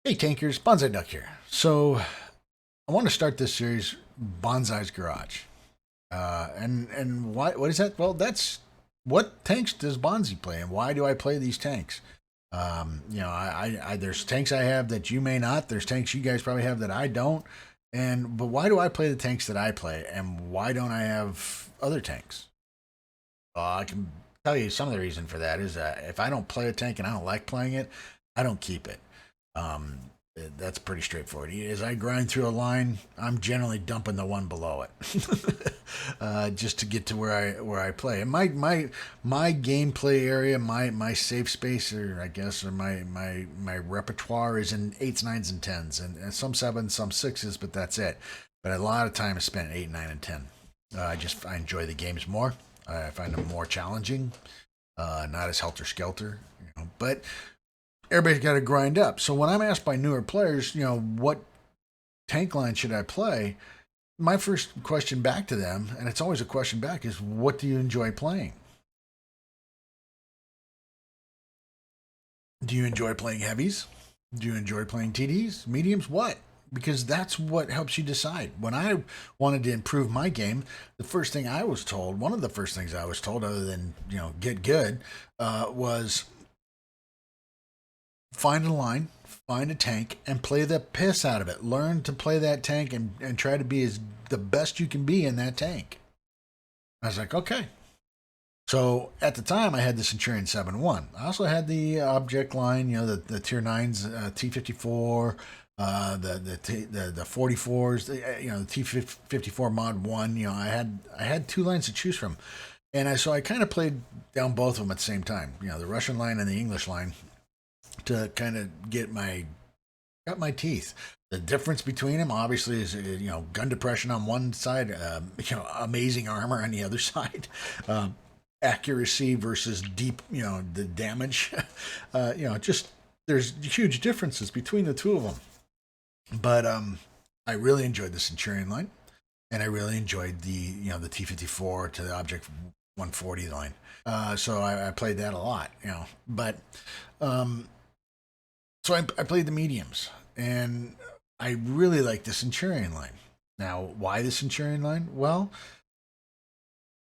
Hey tankers, Banzi Duck here. So I want to start this series, Banzai's Garage. And what is that? Well, that's what tanks does Banzi play, and why do I play these tanks? There's tanks I have that you may not. There's tanks you guys probably have that I don't. But why do I play the tanks that I play, and why don't I have other tanks? I can tell you some of the reason for that is that if I don't play a tank and I don't like playing it, I don't keep it. Um, that's pretty straightforward. As I grind through a line, I'm generally dumping the one below it, just to get to where I play. And my gameplay area, my safe space, or I guess, or my repertoire is in eights, nines, and tens, and some sevens, some sixes, but that's it. But a lot of time is spent at eight, nine, and ten. I enjoy the games more. I find them more challenging, not as helter skelter, But everybody's got to grind up. So when I'm asked by newer players, what tank line should I play? My first question back to them, and it's always a question back, is what do you enjoy playing? Do you enjoy playing heavies? Do you enjoy playing TDs, mediums? What? Because that's what helps you decide. When I wanted to improve my game, the first thing I was told, one of the first things I was told, other than get good, was find a line, find a tank, and play the piss out of it. Learn to play that tank and try to be as the best you can be in that tank. I was like, okay. So at the time, I had the Centurion 7-1. I also had the object line, the tier 9s, T54, the 44s, the T54 mod 1. I had two lines to choose from. And so I kind of played down both of them at the same time. The Russian line and the English line, to kind of got my teeth. The difference between them, obviously, is gun depression on one side, amazing armor on the other side, accuracy versus deep, the damage. Just there's huge differences between the two of them. But I really enjoyed the Centurion line, and I really enjoyed the T54 to the Object 140 line. So I played that a lot, But so I played the mediums, and I really like the Centurion line. Now, why the Centurion line? Well,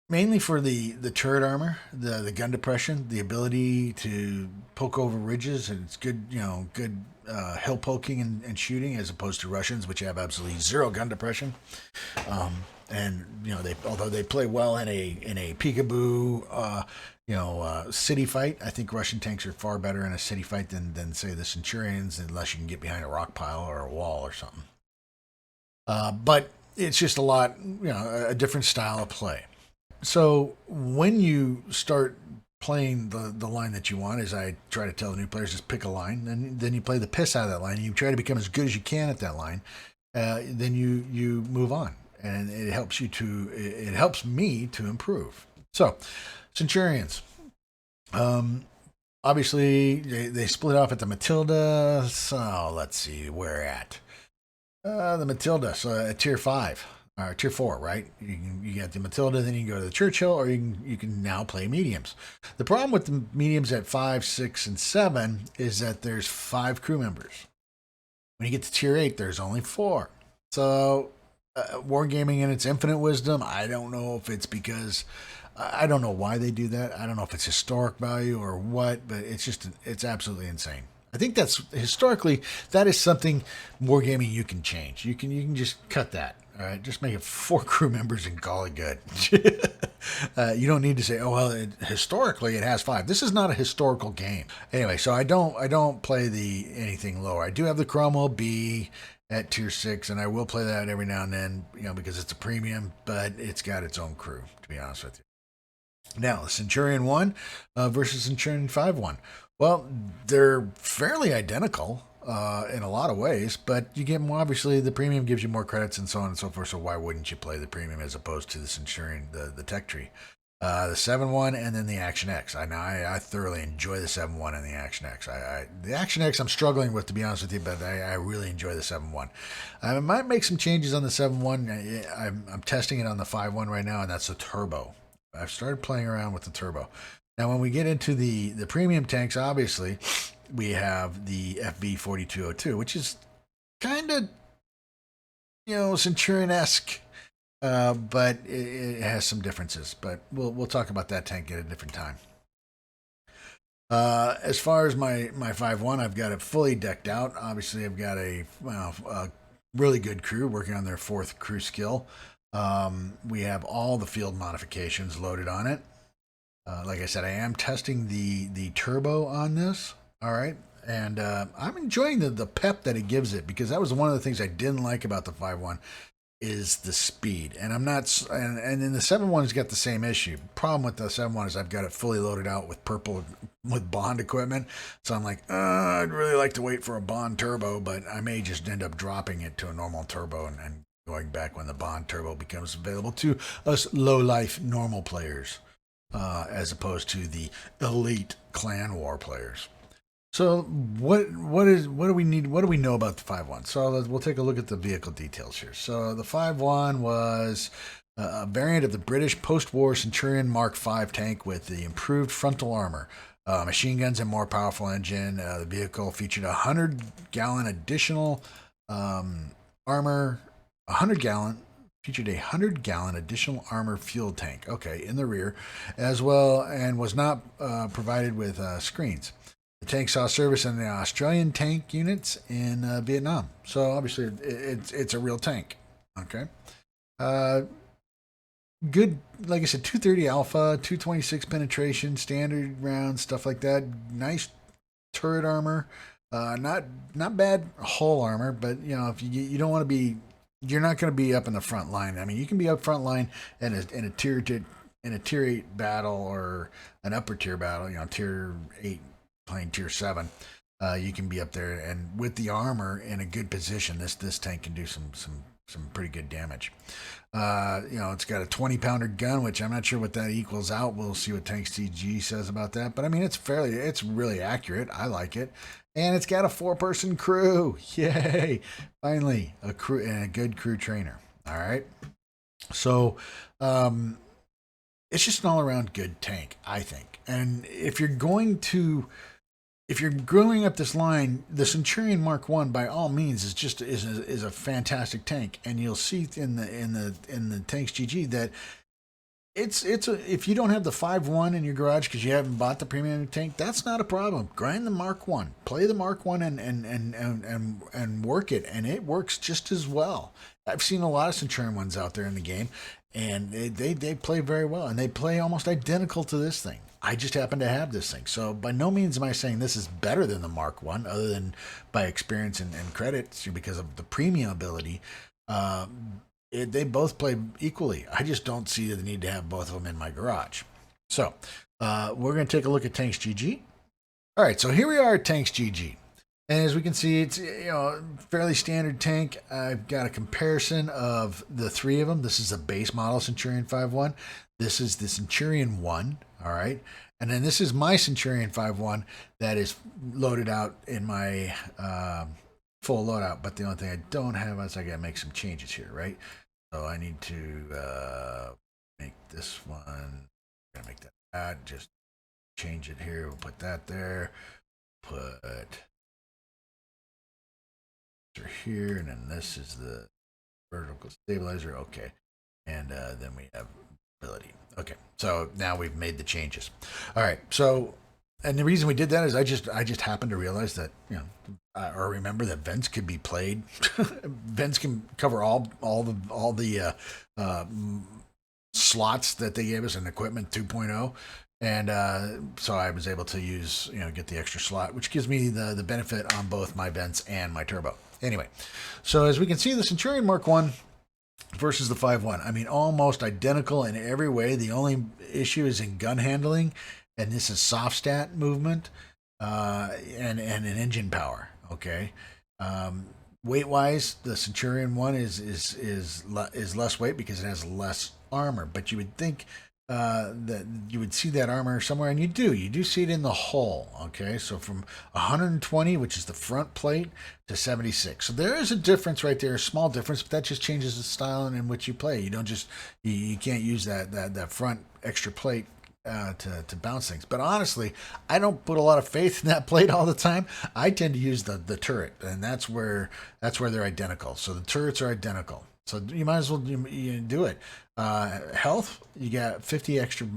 mainly for the turret armor, the gun depression, the ability to poke over ridges, and it's good, good hill poking and shooting, as opposed to Russians, which have absolutely zero gun depression. And although they play well in a peekaboo, city fight, I think Russian tanks are far better in a city fight than say the Centurions, unless you can get behind a rock pile or a wall or something. But it's just a different style of play. So when you start playing the line that you want, as I try to tell the new players, just pick a line, and then you play the piss out of that line, and you try to become as good as you can at that line. Then you move on, and it helps me to improve. So Centurions, obviously they split off at the Matilda. So let's see where at the Matilda. So at tier 5. Or tier 4, right? You get the Matilda, then you can go to the Churchill, or you can now play mediums. The problem with the mediums at 5, 6, and 7 is that there's 5 crew members. When you get to tier 8, there's only 4. So wargaming in its infinite wisdom, I don't know if it's because I don't know why they do that. I don't know if it's historic value or what, but it's absolutely insane. I think that's historically that is something wargaming you can change. You can just cut that. All right, just make it 4 crew members and call it good. You don't need to say, "Oh well, historically it has 5." This is not a historical game. Anyway, so I don't play anything lower. I do have the Cromwell B at tier 6, and I will play that every now and then, because it's a premium, but it's got its own crew. To be honest with you. Now, the Centurion 1 versus Centurion 5-1. Well, they're fairly identical in a lot of ways, but you get more. Obviously, the premium gives you more credits and so on and so forth. So why wouldn't you play the premium as opposed to the Centurion, the tech tree? The 7-1 and then the Action X. I thoroughly enjoy the 7-1 and the Action X. The Action X I'm struggling with, to be honest with you, but I really enjoy the 7-1. I might make some changes on the 7-1. I'm testing it on the 5-1 right now, and that's the turbo. I've started playing around with the turbo. Now, when we get into the premium tanks, obviously, we have the FB 4202, which is kind of, Centurion-esque, but it has some differences. But we'll talk about that tank at a different time. As far as my 5-1, I've got it fully decked out. Obviously, I've got a really good crew working on their 4th crew skill. We have all the field modifications loaded on it. Like I said, I am testing the turbo on this. All right. And I'm enjoying the pep that it gives it, because that was one of the things I didn't like about the 5.1 is the speed. And I'm not, and then the 7.1's got the same issue. Problem with the 7.1 is I've got it fully loaded out with with Bond equipment. So I'm like, I'd really like to wait for a Bond turbo, but I may just end up dropping it to a normal turbo and going back when the Bond turbo becomes available to us low-life normal players, as opposed to the elite clan war players. So what do we need? What do we know about the 5.1? So we'll take a look at the vehicle details here. So the 5.1 was a variant of the British post-war Centurion Mark V tank with the improved frontal armor, machine guns, and more powerful engine. The vehicle featured a 100-gallon additional armor, featured a 100-gallon additional armor fuel tank, in the rear, as well, and was not provided with screens. The tank saw service in the Australian tank units in Vietnam. So obviously it's a real tank. Okay. Good, like I said, 230 alpha, 226 penetration, standard rounds, stuff like that. Nice turret armor. Not bad hull armor, but if you don't want to be, you're not going to be up in the front line. I mean, you can be up front line in a tier 8 battle or an upper tier battle. Tier 8. Playing tier 7, you can be up there, and with the armor in a good position, this tank can do some pretty good damage. It's got a 20-pounder gun, which I'm not sure what that equals out. We'll see what Tanks TG says about that, but I mean it's really accurate. I like it, and it's got a 4-person crew. Yay! Finally, a crew and a good crew trainer. All right, so it's just an all-around good tank, I think. And if you're going up this line, the Centurion Mark I, by all means, is a fantastic tank, and you'll see in the Tanks GG that if you don't have the 5.1 in your garage because you haven't bought the premium tank, that's not a problem. Grind the Mark I, play the Mark I, and work it, and it works just as well. I've seen a lot of Centurion ones out there in the game, and they play very well, and they play almost identical to this thing. I just happen to have this thing. So by no means am I saying this is better than the Mark I, other than by experience and credit because of the premium ability. They both play equally. I just don't see the need to have both of them in my garage. So we're going to take a look at Tanks GG. All right, so here we are at Tanks GG. And as we can see, it's fairly standard tank. I've got a comparison of the 3 of them. This is a base model Centurion 5.1. This is the Centurion 1, all right? And then this is my Centurion 5.1 that is loaded out in my full loadout. But the only thing I don't have is I got to make some changes here, right? So I need to make this one. I'm going to make that. Just change it here. We'll put that there. Put here, and then this is the vertical stabilizer. Okay, and then we have ability. Okay, so now we've made the changes. All right, so and the reason we did that is I just happened to realize that or remember that vents could be played. Vents can cover all the slots that they gave us in equipment 2.0. And so I was able to use, get the extra slot, which gives me the benefit on both my vents and my turbo. Anyway, so as we can see, the Centurion Mark I versus the 5.1, I mean, almost identical in every way. The only issue is in gun handling, and this is soft stat movement and an engine power. Okay, weight wise, the Centurion 1 is less weight because it has less armor, but you would think that you would see that armor somewhere, and you do see it in the hull. Okay, so from 120, which is the front plate, to 76. So there is a difference right there, a small difference, but that just changes the style in which you play. You don't just you can't use that front extra plate to bounce things. But honestly, I don't put a lot of faith in that plate all the time. I tend to use the turret, and that's where they're identical. So the turrets are identical. So you might as well you do it. Health, you got 50 extra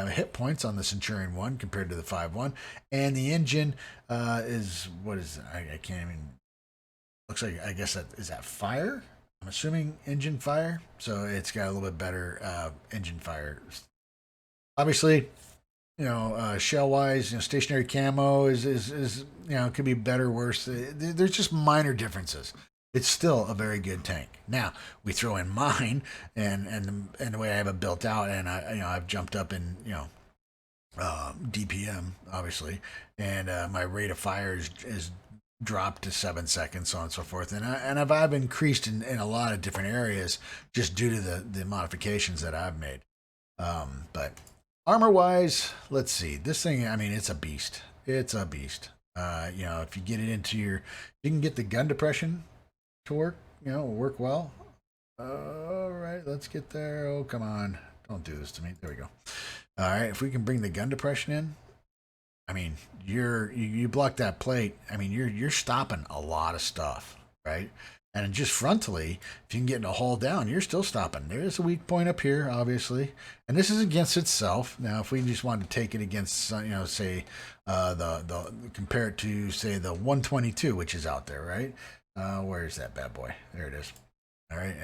hit points on the Centurion 1 compared to the 5-1. And the engine is, what is, I can't even, looks like, I guess is that fire? I'm assuming engine fire. So it's got a little bit better engine fire. Obviously, shell wise, stationary camo is could be better, worse. There's just minor differences. It's still a very good tank. Now we throw in mine and the way I have it built out, and I've jumped up in DPM obviously, and my rate of fire is dropped to 7 seconds, so on and so forth. And I've increased in a lot of different areas just due to the modifications that I've made. But armor wise, let's see. This thing, I mean, it's a beast. It's a beast. If you get it into you can get the gun depression to work well. All right, let's get there. Oh, come on. Don't do this to me. There we go. All right, if we can bring the gun depression in, I mean, you block that plate. I mean, you're stopping a lot of stuff, right? And just frontally, if you can get a hole down, you're still stopping. There's a weak point up here, obviously, and this is against itself. Now, if we just want to take it against, say, the compare it to, say, the 122, which is out there, right? Where is that bad boy? There it is. All right,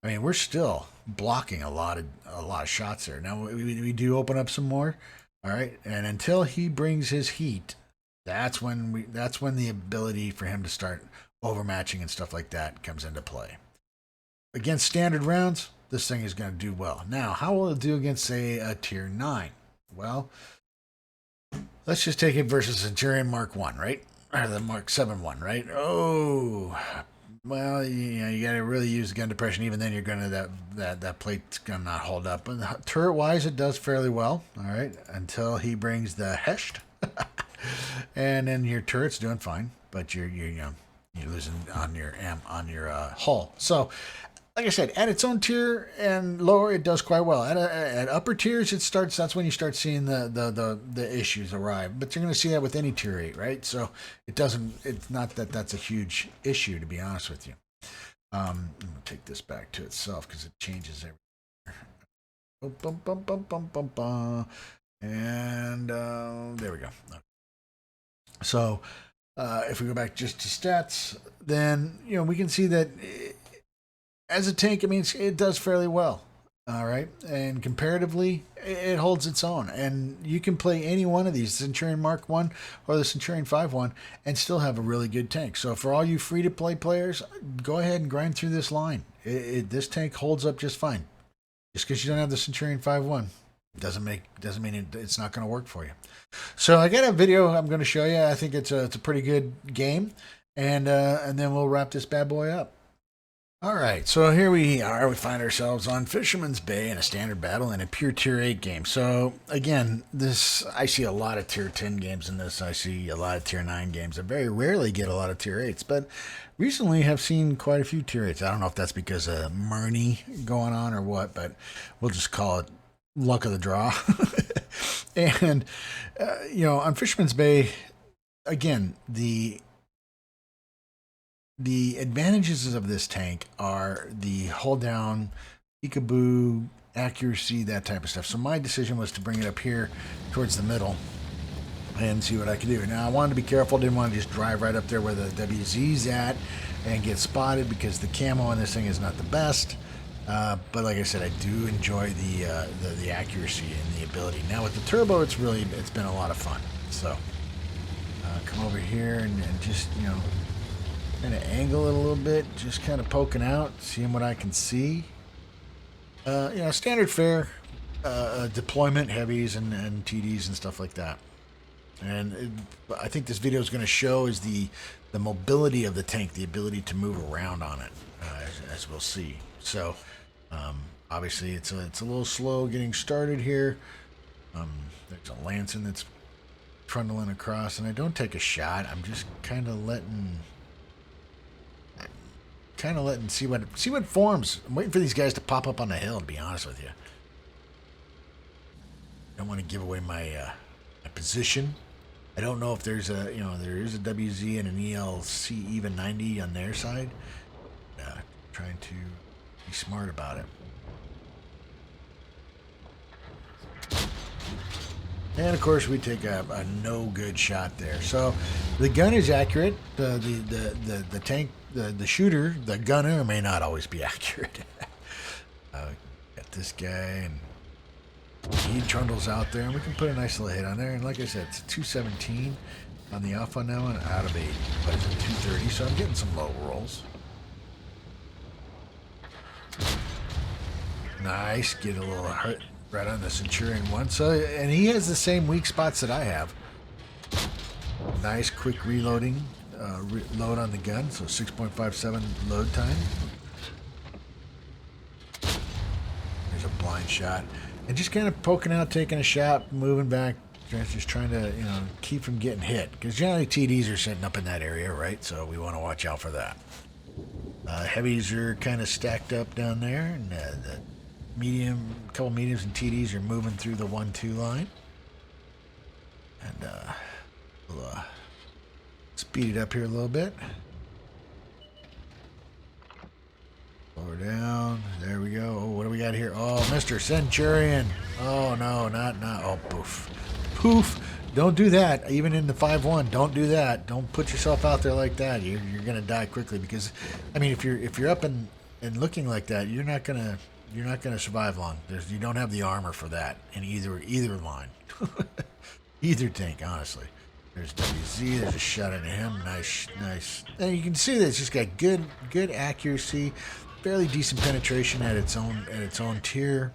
and we're still blocking a lot of shots there. Now we do open up some more. All right, and until he brings his heat, that's when the ability for him to start overmatching and stuff like that comes into play. Against standard rounds, this thing is going to do well. Now, how will it do against, say, a tier 9? Well, let's just take it versus Centurion Mark 1, right? Or the Mark 7-1, right? Oh, well, you got to really use gun depression. Even then, you're going to that plate's going to not hold up. But turret wise, it does fairly well. All right, until he brings the hesht, and then your turret's doing fine, but you're losing on your hull. So, like I said, at its own tier and lower, it does quite well. At upper tiers, that's when you start seeing the issues arrive. But you're going to see that with any tier 8, right? So it's not that that's a huge issue, to be honest with you. I'm going to take this back to itself because it changes everything. And there we go. So if we go back just to stats, then we can see that as a tank, I mean, it does fairly well. All right, and comparatively, it holds its own. And you can play any one of these, Centurion Mark 1 or the Centurion 5-1, and still have a really good tank. So for all you free-to-play players, go ahead and grind through this line. This tank holds up just fine. Just because you don't have the Centurion 5-1 doesn't mean it's not going to work for you. So I got a video I'm going to show you. I think it's a pretty good game, and then we'll wrap this bad boy up. All right, so here we are. We find ourselves on Fisherman's Bay in a standard battle in a pure tier 8 game. So again, I see a lot of tier 10 games in this. I see a lot of tier 9 games. I very rarely get a lot of tier 8s, but recently have seen quite a few tier 8s. I don't know if that's because of Murney going on or what, but we'll just call it luck of the draw. And on Fisherman's Bay, again, the advantages of this tank are the hold down, peekaboo, accuracy, that type of stuff. So my decision was to bring it up here towards the middle and see what I could do. Now I wanted to be careful, didn't want to just drive right up there where the WZ's at and get spotted because the camo on this thing is not the best. But like I said, I do enjoy the accuracy and the ability. Now with the turbo, it's been a lot of fun. So come over here and just kind of angle it a little bit, just kind of poking out, seeing what I can see. Standard fare deployment, heavies and TDs and stuff like that. And I think this video is going to show is the mobility of the tank, the ability to move around on it, as we'll see. So obviously it's a little slow getting started here. There's a Lancing that's trundling across, and I don't take a shot. I'm just kind of letting see what forms. I'm waiting for these guys to pop up on the hill, to be honest with you. don't want to give away my my position. I don't know if there's a there is a WZ and an ELC even 90 on their side. Trying to be smart about it. And of course we take a no good shot there. So the gun is accurate. The tank, the shooter, the gunner may not always be accurate. Got this guy, and he trundles out there, and we can put a nice little hit on there. And like I said, it's a 217 on the off on that one out of a, what is it, 230. So I'm getting some low rolls. Nice, get a little hurt right on the Centurion one. So, and he has the same weak spots that I have. Nice quick reloading, load on the gun. So 6.57 load time. There's a blind shot, and just kind of poking out, taking a shot, moving back, just trying to keep from getting hit, because generally TDs are sitting up in that area, right? So we want to watch out for that. Heavies are kind of stacked up down there, and the couple mediums and TDs are moving through the 1-2 line. And we'll speed it up here a little bit. Lower down. There we go. Oh, what do we got here? Oh, Mr. Centurion. Oh, no, not. Oh, poof. Poof. Don't do that. Even in the 5-1, don't do that. Don't put yourself out there like that. You're gonna die quickly, because, I mean, if you're up and looking like that, you're not gonna survive long. You don't have the armor for that in either line, either tank. Honestly, there's WZ. There's a shot into him. Nice. And you can see that it's just got good accuracy, fairly decent penetration at its own tier.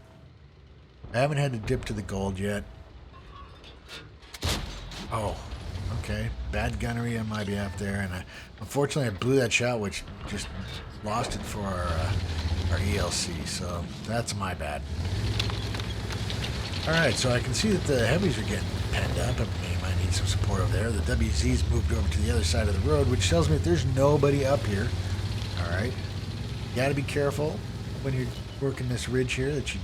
I haven't had to dip to the gold yet. Oh, okay. Bad gunnery on my behalf there, and unfortunately I blew that shot, which just lost it for our ELC, so that's my bad. Alright, so I can see that the heavies are getting penned up, and we might need some support over there. The WZ's moved over to the other side of the road, which tells me that there's nobody up here. Alright. You gotta be careful when you're working this ridge here that you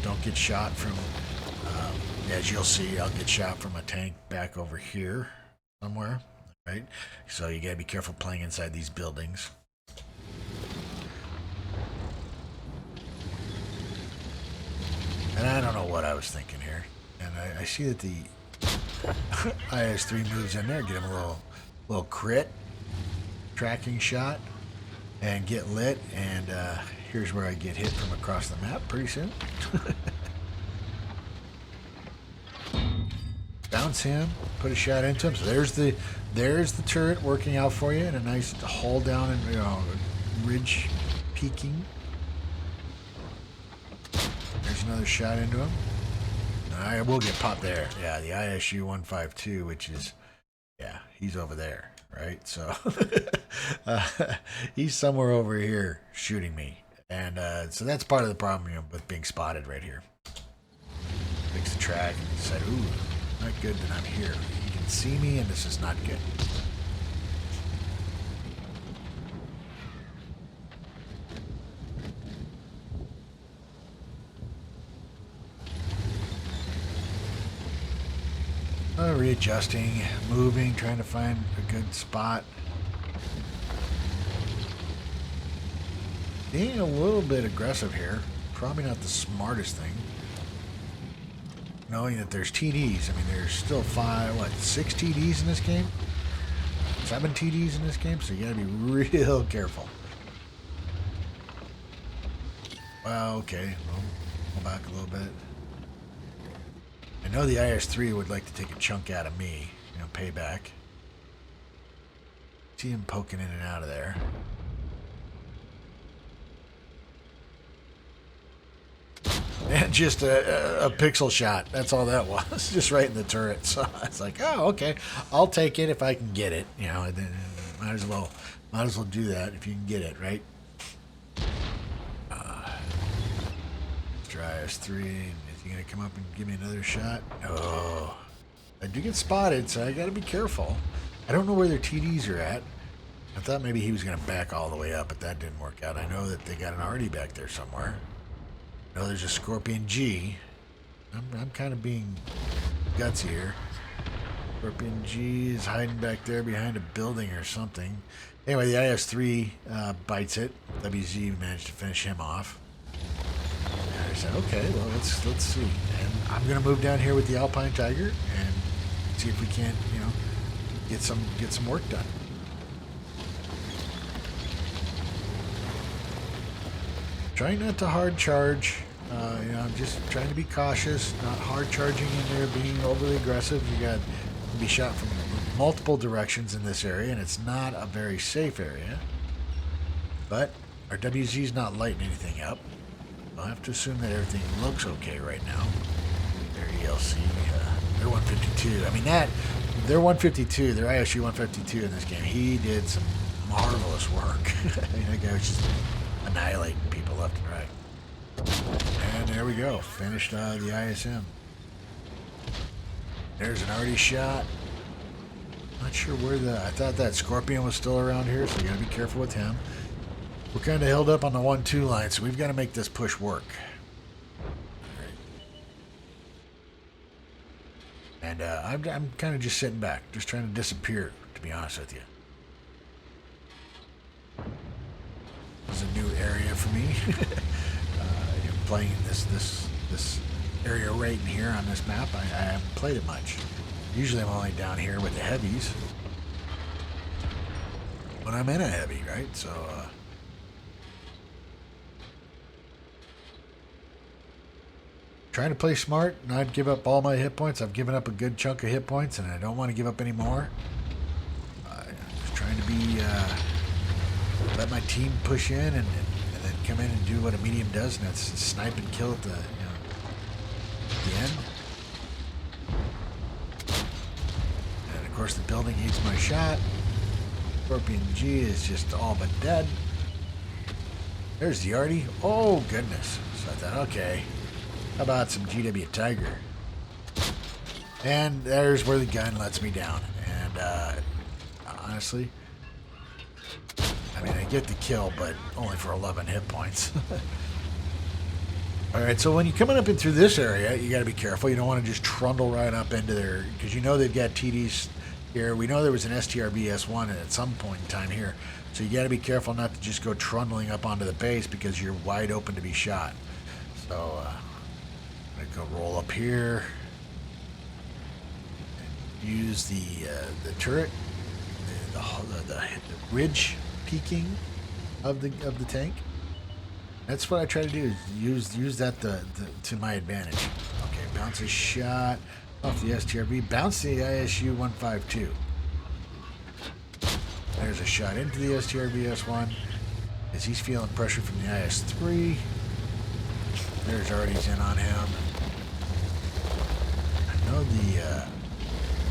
don't get shot from... as you'll see, I'll get shot from a tank back over here somewhere, right? So you gotta be careful playing inside these buildings. And I don't know what I was thinking here. And I see that the IS-3 moves in there, get him a little crit, tracking shot, and get lit. And here's where I get hit from across the map pretty soon. Bounce him, put a shot into him. So there's the turret working out for you, and a nice haul down and ridge peaking. There's another shot into him. I will get popped there. Yeah, the ISU 152, which is, yeah, he's over there, right? So he's somewhere over here shooting me, and so that's part of the problem, with being spotted right here. Fix the track and said, "Ooh, not good that I'm here. He can see me, and this is not good." Readjusting, moving, trying to find a good spot. Being a little bit aggressive here, probably not the smartest thing. Knowing that there's TDs. I mean, there's still 6 TDs in this game? 7 TDs in this game, so you gotta be real careful. Well, okay, we'll go back a little bit. I know the IS-3 would like to take a chunk out of me, payback. See him poking in and out of there. And just a pixel shot. That's all that was. Just right in the turret. So it's like, oh, okay. I'll take it if I can get it. Might as well do that if you can get it, right? Try IS-3. You gonna come up and give me another shot? Oh, I do get spotted, so I gotta be careful. I don't know where their TDs are at. I thought maybe he was gonna back all the way up, but that didn't work out. I know that they got an Artie back there somewhere. I know there's a Scorpion G. I'm kind of being gutsy here. Scorpion G is hiding back there behind a building or something. Anyway, the IS-3 bites it. WZ managed to finish him off. And I said, okay, well, let's see. And I'm going to move down here with the Alpine Tiger and see if we can't, get some work done. Trying not to hard charge. I'm just trying to be cautious, not hard charging in there, being overly aggressive. You got to be shot from multiple directions in this area, and it's not a very safe area. But our WZ's not lighting anything up. I'll have to assume that everything looks okay right now. Their ELC, they're 152. I mean, they're 152. They're ISU 152 in this game. He did some marvelous work. That guy was just annihilating people left and right. And there we go. Finished the ISM. There's an already shot. Not sure where I thought that Scorpion was still around here, so you gotta be careful with him. We're kind of held up on the 1-2 line, so we've got to make this push work. And I'm kind of just sitting back, just trying to disappear, to be honest with you. This is a new area for me. Playing in this area right in here on this map. I haven't played it much. Usually I'm only down here with the heavies when I'm in a heavy, right? So trying to play smart, not give up all my hit points. I've given up a good chunk of hit points, and I don't want to give up any more. I'm just trying to be let my team push in and then come in and do what a medium does, and that's snipe and kill at the end. And of course the building hates my shot. Scorpion G is just all but dead. There's the Artie. Oh goodness. So I thought, okay, how about some GW Tiger? And there's where the gun lets me down. And honestly, I mean, I get the kill, but only for 11 hit points. All right, so when you're coming up in through this area, you got to be careful. You don't want to just trundle right up into there, because you know they've got TDs here. We know there was an STRB S1 at some point in time here, so you got to be careful not to just go trundling up onto the base, because you're wide open to be shot. So I'm gonna go roll up here and use the turret, the ridge peaking of the tank. That's what I try to do, is use that to my advantage. Okay, bounce a shot off the STRB, bounce the ISU 152. There's a shot into the STRB S1 as he's feeling pressure from the IS-3. There's Artie's in on him. I know the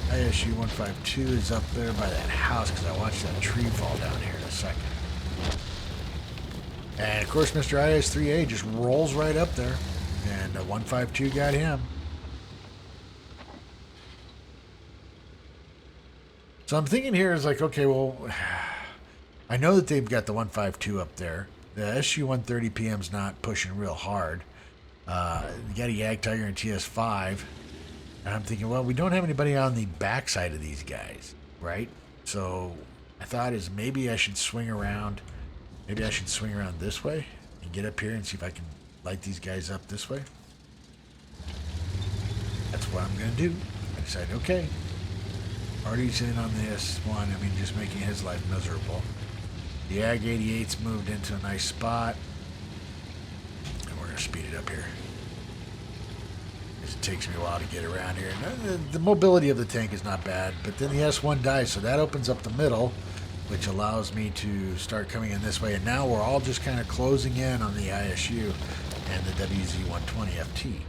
ISU 152 is up there by that house, because I watched that tree fall down here in a second. And of course, Mr. IS-3A just rolls right up there, and 152 got him. So I'm thinking here is like, okay, well, I know that they've got the 152 up there. The SU-130 PM's not pushing real hard. You got a Yag Tiger and TS-5. And I'm thinking, well, we don't have anybody on the backside of these guys, right? So I thought is maybe I should swing around. Maybe I should swing around this way and get up here and see if I can light these guys up this way. That's what I'm going to do. I decided, okay, Artie's in on the S1. I mean, just making his life miserable. The AG-88's moved into a nice spot. And we're going to speed it up here. It takes me a while to get around here. The mobility of the tank is not bad, but then the S1 dies, so that opens up the middle, which allows me to start coming in this way. And now we're all just kind of closing in on the ISU and the WZ-120 FT.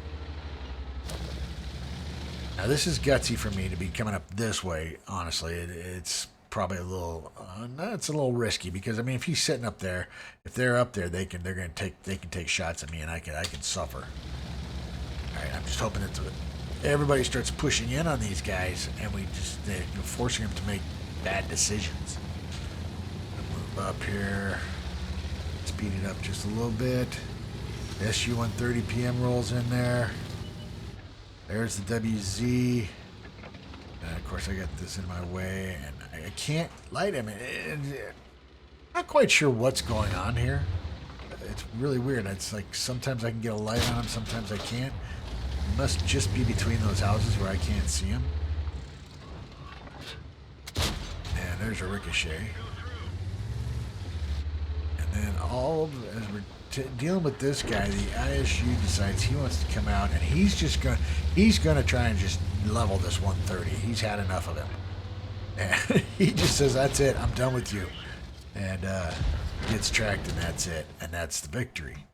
Now this is gutsy for me to be coming up this way. Honestly, it's probably a little, it's a little risky, because I mean, if he's sitting up there, if they're up there, they can take shots at me, and I can suffer. All right, I'm just hoping that everybody starts pushing in on these guys, and they're forcing them to make bad decisions. Move up here, speed it up just a little bit. SU-130 PM rolls in there. There's the WZ. And of course, I got this in my way, and I can't light him. Not quite sure what's going on here. It's really weird. It's like sometimes I can get a light on him, sometimes I can't. It must just be between those houses where I can't see him. And there's a ricochet. And then as we're dealing with this guy, the ISU decides he wants to come out, and he's gonna try and just level this 130. He's had enough of him, and he just says, "That's it. I'm done with you," and gets tracked, and that's it, and that's the victory.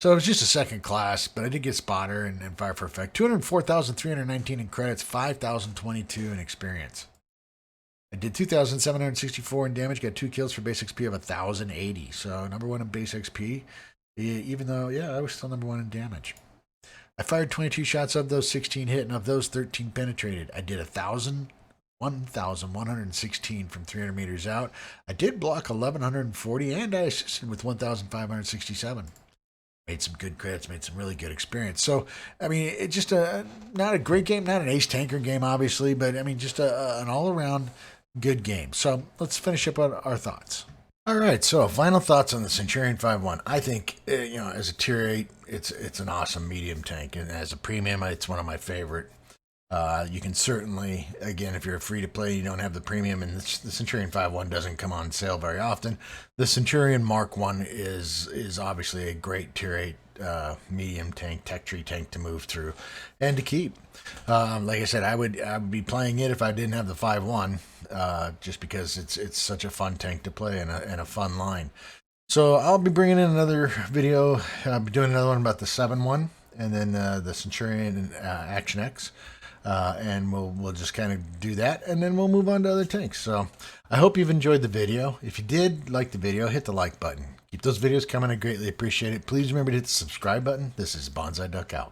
So it was just a second class, but I did get spotter and fire for effect. 204,319 in credits, 5,022 in experience. I did 2,764 in damage, got 2 kills for base XP of 1,080. So number 1 in base XP, even though, yeah, I was still number 1 in damage. I fired 22 shots, of those 16 hit, and of those 13 penetrated. I did 1,116 from 300 meters out. I did block 1,140, and I assisted with 1,567. Made some good credits, made some really good experience. So, I mean, it's just not a great game, not an ace tanker game, obviously, but I mean, just an all-around good game. So let's finish up on our thoughts. All right, so final thoughts on the Centurion 5.1. I think, as a tier 8, it's an awesome medium tank, and as a premium, it's one of my favorite. You can certainly, again, if you're free to play, you don't have the premium, and the Centurion 5.1 doesn't come on sale very often. The Centurion Mark 1 is obviously a great tier 8 medium tank, tech tree tank to move through and to keep. Like I said, I would be playing it if I didn't have the 5.1, just because it's such a fun tank to play and a fun line. So I'll be bringing in another video. I'll be doing another one about the 7.1 and then the Centurion Action X. And we'll just kind of do that, and then we'll move on to other tanks. So I hope you've enjoyed the video. If you did like the video, hit the like button. Keep those videos coming. I greatly appreciate it. Please remember to hit the subscribe button. This is Banzi Duck out.